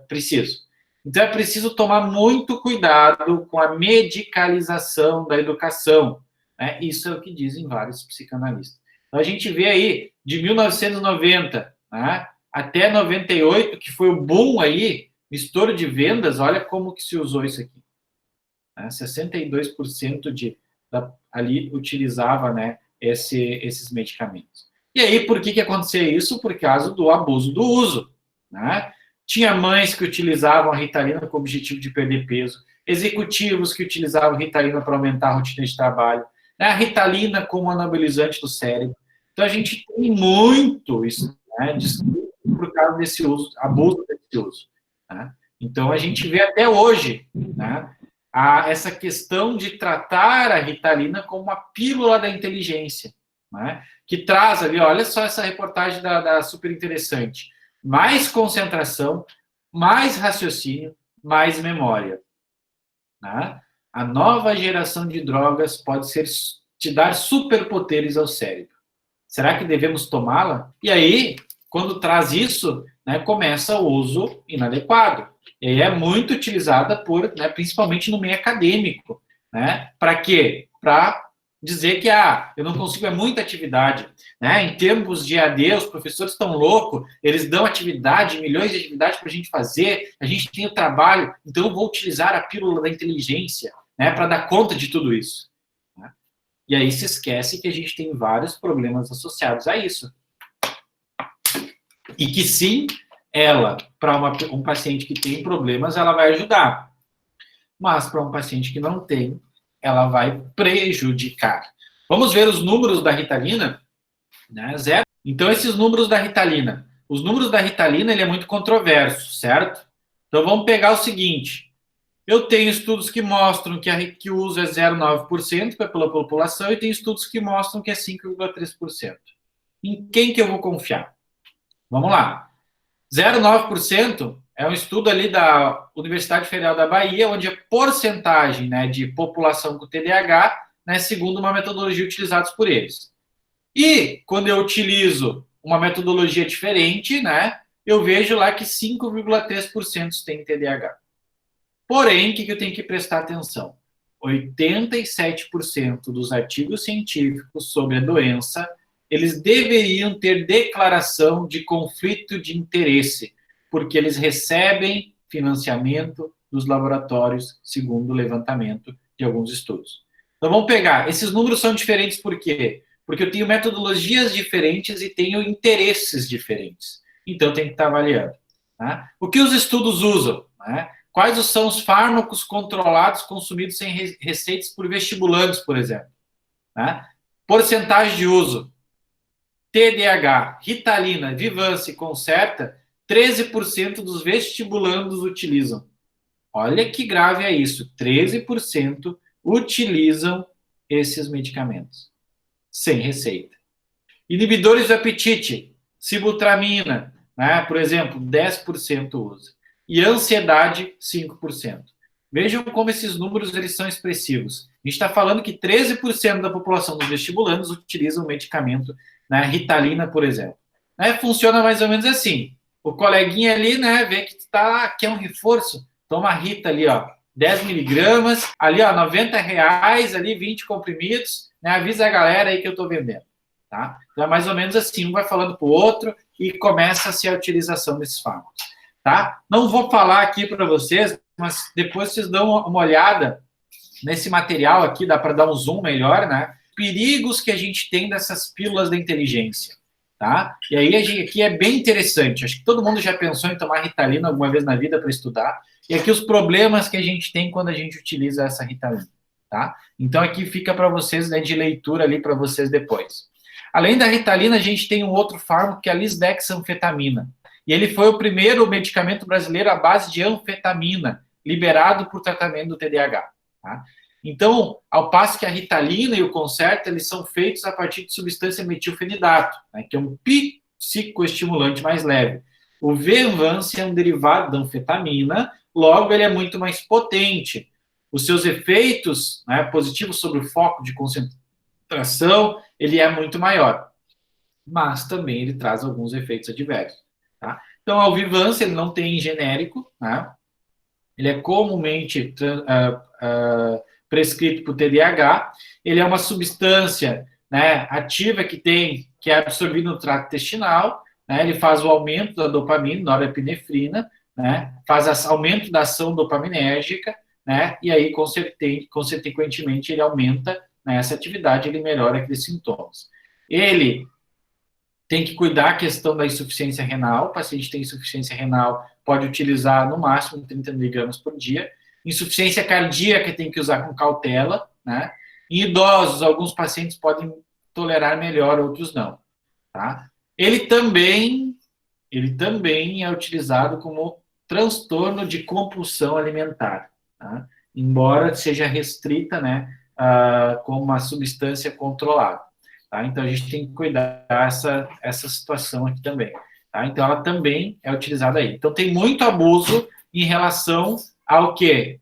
[SPEAKER 1] preciso. Então, é preciso tomar muito cuidado com a medicalização da educação. Né? Isso é o que dizem vários psicanalistas. Então, a gente vê aí, de 1990, né, até 98, que foi o boom aí, estouro de vendas, olha como que se usou isso aqui. 62% ali utilizava, né, esses medicamentos. E aí, por que acontecia isso? Por causa do abuso do uso. Né? Tinha mães que utilizavam a Ritalina com o objetivo de perder peso, executivos que utilizavam a Ritalina para aumentar a rotina de trabalho, né? A Ritalina como anabolizante do cérebro. Então, a gente tem muito isso, né, por causa desse uso, abuso desse uso. Né? Então, a gente vê até hoje, né, essa questão de tratar a Ritalina como uma pílula da inteligência, né, que traz ali, olha só essa reportagem da super interessante, mais concentração, mais raciocínio, mais memória. Né? A nova geração de drogas pode te dar superpoderes ao cérebro. Será que devemos tomá-la? E aí, quando traz isso, né, começa o uso inadequado. E aí é muito utilizada né, principalmente no meio acadêmico. Né? Para quê? Para dizer que eu não consigo muita atividade. Né? Em termos de AD, os professores estão loucos, eles dão atividade, milhões de atividades para a gente fazer, a gente tem o trabalho, então eu vou utilizar a pílula da inteligência, né, para dar conta de tudo isso. E aí se esquece que a gente tem vários problemas associados a isso. E que sim, ela, para um paciente que tem problemas, ela vai ajudar. Mas para um paciente que não tem, ela vai prejudicar. Vamos ver os números da Ritalina? Né? 0. Então, esses números da Ritalina. Os números da Ritalina, ele é muito controverso, certo? Então, vamos pegar o seguinte. Eu tenho estudos que mostram que o uso é 0,9% pela população e tem estudos que mostram que é 5,3%. Em quem que eu vou confiar? Vamos lá. 0,9% é um estudo ali da Universidade Federal da Bahia, onde a porcentagem, né, de população com TDAH, né, segundo uma metodologia utilizada por eles. E quando eu utilizo uma metodologia diferente, né, eu vejo lá que 5,3% tem TDAH. Porém, o que eu tenho que prestar atenção? 87% dos artigos científicos sobre a doença, eles deveriam ter declaração de conflito de interesse, porque eles recebem financiamento dos laboratórios, segundo o levantamento de alguns estudos. Então, vamos pegar. Esses números são diferentes por quê? Porque eu tenho metodologias diferentes e tenho interesses diferentes. Então, tem que estar avaliando. Tá? O que os estudos usam? Né? Quais são os fármacos controlados consumidos sem receitas por vestibulandos, por exemplo? Tá? Porcentagem de uso. TDAH, Ritalina, Vyvanse, Concerta, 13% dos vestibulandos utilizam. Olha que grave é isso. 13% utilizam esses medicamentos sem receita. Inibidores do apetite, sibutramina, né, por exemplo, 10% usa. E ansiedade, 5%. Vejam como esses números eles são expressivos. A gente está falando que 13% da população dos vestibulandos utilizam o medicamento, né, Ritalina, por exemplo. Né, funciona mais ou menos assim. O coleguinha ali, né, vê que quer um reforço, toma a Rita ali, ó, 10 miligramas, ali, ó, R$90, ali, 20 comprimidos, né, avisa a galera aí que eu estou vendendo. Tá? Então, é mais ou menos assim, um vai falando para o outro e começa-se a utilização desses fármacos. Tá? Não vou falar aqui para vocês, mas depois vocês dão uma olhada nesse material aqui, dá para dar um zoom melhor, né? Perigos que a gente tem dessas pílulas da inteligência. Tá? E aí, aqui é bem interessante. Acho que todo mundo já pensou em tomar Ritalina alguma vez na vida para estudar. E aqui os problemas que a gente tem quando a gente utiliza essa Ritalina. Tá? Então, aqui fica para vocês, né, de leitura ali para vocês depois. Além da Ritalina, a gente tem um outro fármaco que é a lisdexanfetamina. E ele foi o primeiro medicamento brasileiro à base de anfetamina, liberado por tratamento do TDAH. Tá? Então, ao passo que a Ritalina e o Concerta, eles são feitos a partir de substância metilfenidato, né, que é um psicoestimulante mais leve. O Vyvanse é um derivado da anfetamina, logo ele é muito mais potente. Os seus efeitos, né, positivos sobre o foco de concentração, ele é muito maior. Mas também ele traz alguns efeitos adversos. Tá? Então, o Vyvanse, ele não tem genérico, né? Ele é comumente prescrito para o TDAH. Ele é uma substância, né, ativa que é absorvida no trato intestinal, né? Ele faz o aumento da dopamina, norepinefrina, né? Faz aumento da ação dopaminérgica, né? E aí, consequentemente, ele aumenta, né, essa atividade, ele melhora aqueles sintomas. Ele tem que cuidar a questão da insuficiência renal. O paciente tem insuficiência renal, pode utilizar no máximo 30 miligramas por dia. Insuficiência cardíaca tem que usar com cautela, né? Em idosos, alguns pacientes podem tolerar melhor, outros não. Tá? Ele também é utilizado como transtorno de compulsão alimentar, tá? Embora seja restrita, né, como uma substância controlada. Tá? Então, a gente tem que cuidar essa situação aqui também. Tá? Então, ela também é utilizada aí. Então, tem muito abuso em relação ao quê?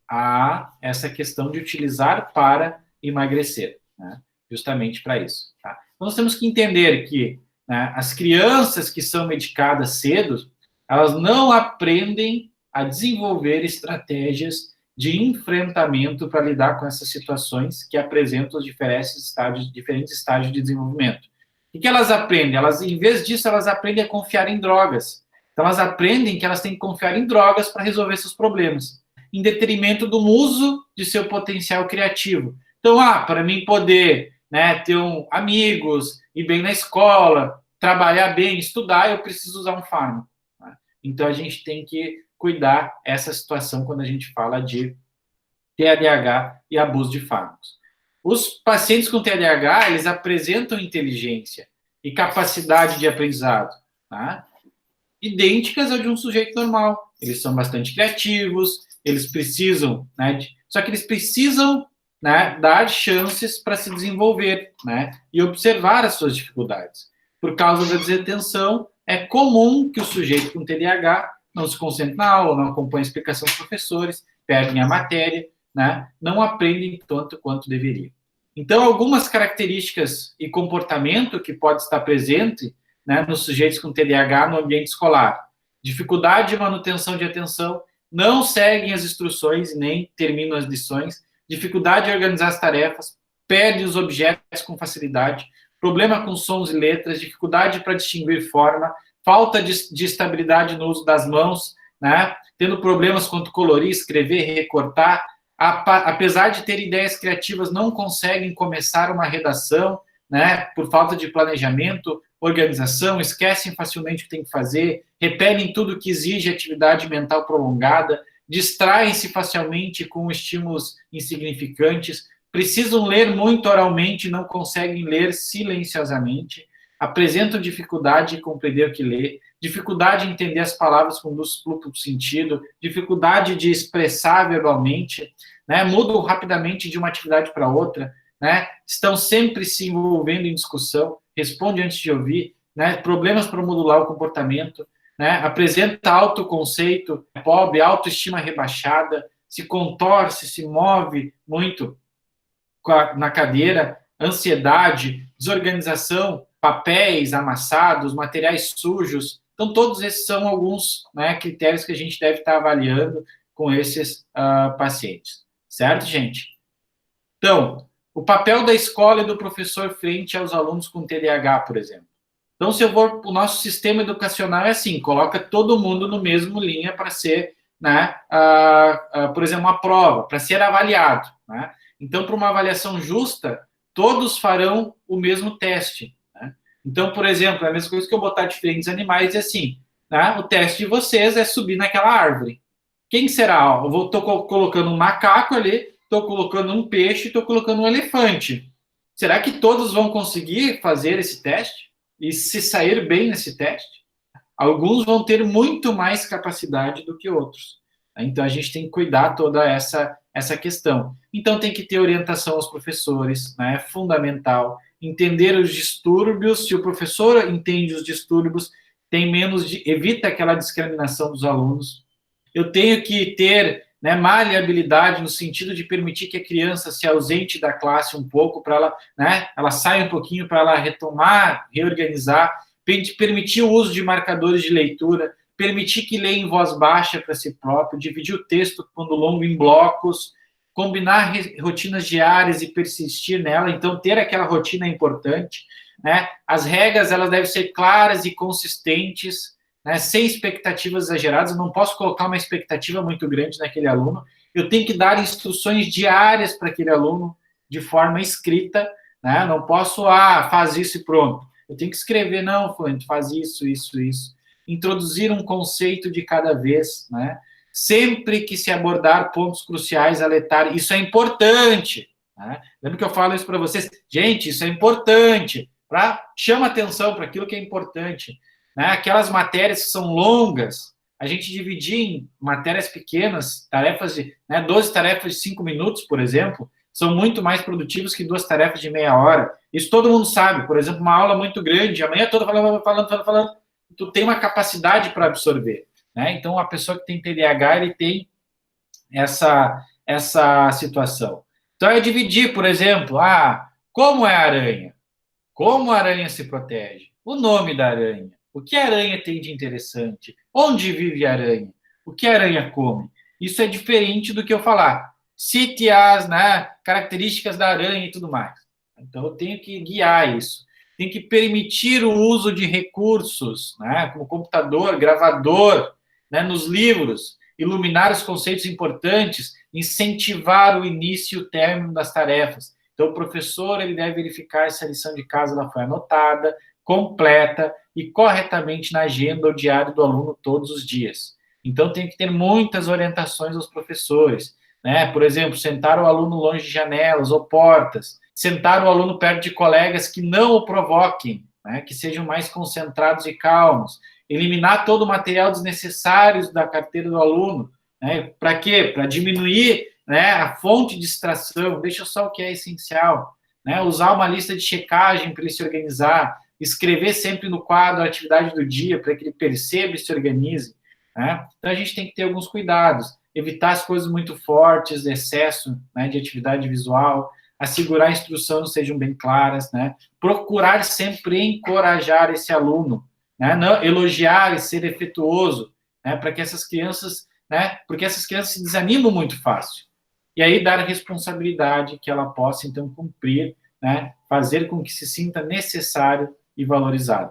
[SPEAKER 1] A essa questão de utilizar para emagrecer, né? Justamente para isso. Tá? Então, nós temos que entender que, né, as crianças que são medicadas cedo, elas não aprendem a desenvolver estratégias de enfrentamento para lidar com essas situações que apresentam os diferentes estágios de desenvolvimento. O que elas aprendem? Elas, em vez disso, elas aprendem a confiar em drogas. Então, elas aprendem que elas têm que confiar em drogas para resolver seus problemas, em detrimento do uso de seu potencial criativo. Então, para mim poder, né, ter amigos, ir bem na escola, trabalhar bem, estudar, eu preciso usar um fármaco. Né? Então, a gente tem que cuidar essa situação quando a gente fala de TDAH e abuso de fármacos. Os pacientes com TDAH, eles apresentam inteligência e capacidade de aprendizado, tá? Idênticas ao de um sujeito normal. Eles são bastante criativos, eles precisam, né, só que eles precisam, né, dar chances para se desenvolver, né, e observar as suas dificuldades. Por causa da desatenção, é comum que o sujeito com TDAH não se concentre na aula, não acompanhe a explicação dos professores, perdem a matéria, né, não aprendem tanto quanto deveria. Então, algumas características e comportamento que pode estar presente, né, nos sujeitos com TDAH no ambiente escolar. Dificuldade de manutenção de atenção, não seguem as instruções e nem terminam as lições, dificuldade em organizar as tarefas, perde os objetos com facilidade, problema com sons e letras, dificuldade para distinguir forma, falta de estabilidade no uso das mãos, né? Tendo problemas quanto colorir, escrever, recortar, apesar de ter ideias criativas, não conseguem começar uma redação, né? Por falta de planejamento, organização, esquecem facilmente o que tem que fazer, repelem tudo que exige atividade mental prolongada, distraem-se facilmente com estímulos insignificantes, precisam ler muito oralmente e não conseguem ler silenciosamente, apresentam dificuldade em compreender o que lê, dificuldade em entender as palavras com duplo sentido, dificuldade de expressar verbalmente, né? Mudam rapidamente de uma atividade para outra, né? Estão sempre se envolvendo em discussão, responde antes de ouvir, né? Problemas para modular o comportamento, né? Apresenta autoconceito pobre, autoestima rebaixada, se contorce, se move muito na cadeira, ansiedade, desorganização, papéis amassados, materiais sujos. Então, todos esses são alguns, né, critérios que a gente deve estar avaliando com esses pacientes. Certo, gente? Então, o papel da escola e do professor frente aos alunos com TDAH, por exemplo. Então, se eu vou, o nosso sistema educacional é assim, coloca todo mundo no mesmo linha para ser, né, por exemplo, uma prova, para ser avaliado, né? Então, para uma avaliação justa, todos farão o mesmo teste, né? Então, por exemplo, a mesma coisa que eu botar diferentes animais é assim, né? O teste de vocês é subir naquela árvore. Quem será? Eu estou colocando um macaco ali, estou colocando um peixe, estou colocando um elefante. Será que todos vão conseguir fazer esse teste e se sair bem nesse teste? Alguns vão ter muito mais capacidade do que outros. Então, a gente tem que cuidar toda essa questão. Então, tem que ter orientação aos professores, né? É fundamental. Entender os distúrbios. Se o professor entende os distúrbios, tem menos evita aquela discriminação dos alunos. Eu tenho que ter, né, maleabilidade no sentido de permitir que a criança se ausente da classe um pouco para ela, né, ela saia um pouquinho para ela retomar, reorganizar, permitir o uso de marcadores de leitura, permitir que leia em voz baixa para si próprio, dividir o texto quando longo em blocos, combinar rotinas diárias e persistir nela. Então, ter aquela rotina é importante, né? As regras elas devem ser claras e consistentes, né, sem expectativas exageradas. Eu não posso colocar uma expectativa muito grande naquele aluno. Eu tenho que dar instruções diárias para aquele aluno de forma escrita, né? Não posso, faz isso e pronto. Eu tenho que escrever, não, fulano, faz isso, isso, isso. Introduzir um conceito de cada vez, né? Sempre que se abordar pontos cruciais, alertar. Isso é importante, né? Lembra que eu falo isso para vocês? Gente, isso é importante. Chama atenção para aquilo que é importante. Né? Aquelas matérias que são longas, a gente dividir em matérias pequenas, tarefas de, né, 12 tarefas de 5 minutos, por exemplo, são muito mais produtivos que 2 tarefas de meia hora. Isso todo mundo sabe. Por exemplo, uma aula muito grande, amanhã toda falando, tu tem uma capacidade para absorver. Né? Então, a pessoa que tem TDAH, ele tem essa situação. Então, é dividir, por exemplo, como é a aranha? Como a aranha se protege? O nome da aranha. O que a aranha tem de interessante? Onde vive a aranha? O que a aranha come? Isso é diferente do que eu falar. Cite as, né, características da aranha e tudo mais. Então, eu tenho que guiar isso. Tenho que permitir o uso de recursos, né, como computador, gravador, né, nos livros, iluminar os conceitos importantes, incentivar o início e o término das tarefas. Então, o professor ele deve verificar se a lição de casa ela foi anotada, completa e corretamente na agenda ou diário do aluno todos os dias. Então, tem que ter muitas orientações aos professores, né? Por exemplo, sentar o aluno longe de janelas ou portas, sentar o aluno perto de colegas que não o provoquem, né? Que sejam mais concentrados e calmos, eliminar todo o material desnecessário da carteira do aluno, né? Para quê? Para diminuir, né, a fonte de distração, deixa só o que é essencial, né? Usar uma lista de checagem para ele se organizar, escrever sempre no quadro a atividade do dia para que ele perceba e se organize, né? Então, a gente tem que ter alguns cuidados, evitar as coisas muito fortes, excesso, né, de atividade visual, assegurar a instrução sejam bem claras, né? Procurar sempre encorajar esse aluno, né? Não, elogiar e ser efetuoso, né? Para que essas crianças né? Porque essas crianças se desanimam muito fácil. E aí dar a responsabilidade que ela possa, então, cumprir, né? Fazer com que se sinta necessário e valorizado.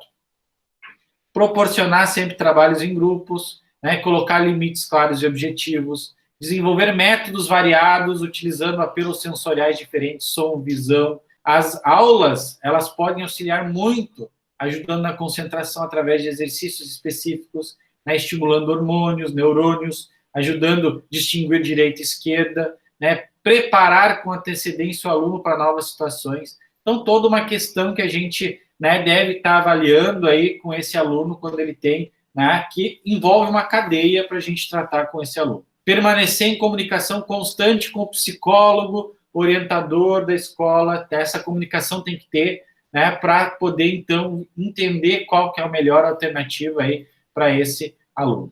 [SPEAKER 1] Proporcionar sempre trabalhos em grupos, né? Colocar limites claros e objetivos, desenvolver métodos variados, utilizando apelos sensoriais diferentes, som, visão. As aulas, elas podem auxiliar muito, ajudando na concentração através de exercícios específicos, né? Estimulando hormônios, neurônios, ajudando a distinguir direita e esquerda, né? Preparar com antecedência o aluno para novas situações. Então, toda uma questão que a gente, né, deve estar avaliando aí com esse aluno quando ele tem, né, que envolve uma cadeia para a gente tratar com esse aluno. Permanecer em comunicação constante com o psicólogo, orientador da escola, essa comunicação tem que ter, né, para poder, então, entender qual que é a melhor alternativa aí para esse aluno.